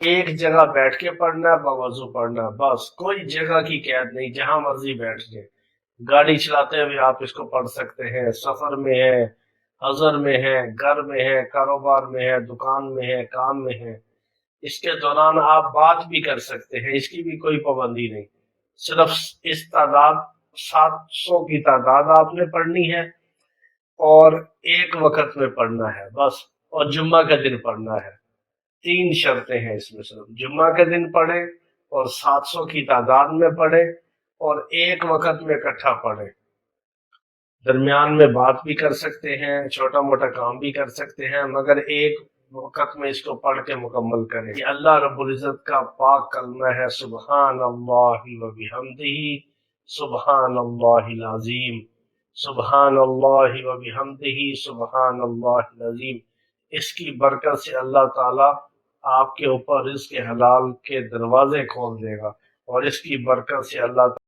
ایک جگہ بیٹھ کے پڑھنا ہے، بوضو پڑھنا ہے، بس کوئی جگہ کی قید نہیں، جہاں مرضی بیٹھ جائے۔ گاڑی چلاتے ہوئے آپ اس کو پڑھ سکتے ہیں، سفر میں ہے، حضر میں ہے، گھر میں ہے، کاروبار میں ہے، دکان میں ہے، کام میں ہے، اس کے دوران آپ بات بھی کر سکتے ہیں، اس کی بھی کوئی پابندی نہیں۔ صرف اس تعداد 700 کی تعداد آپ نے پڑھنی ہے، اور ایک وقت میں پڑھنا ہے بس، اور جمعہ کا دن پڑھنا ہے۔ 3 شرطیں ہیں اس میں، صرف جمعہ کے دن پڑھے، اور 700 کی تعداد میں پڑھے، اور ایک وقت میں اکٹھا پڑھے۔ درمیان میں بات بھی کر سکتے ہیں، چھوٹا موٹا کام بھی کر سکتے ہیں، مگر ایک وقت میں اس کو پڑھ کے مکمل کریں۔ یہ اللہ رب العزت کا پاک کلمہ ہے، سبحان اللہ و بحمدہ، سبحان اللہ العظیم، سبحان اللہ و بحمدہ، سبحان اللہ العظیم۔ اس کی برکت سے اللہ تعالیٰ آپ کے اوپر رزق حلال کے دروازے کھول دے گا، اور اس کی برکت سے اللہ تعالیٰ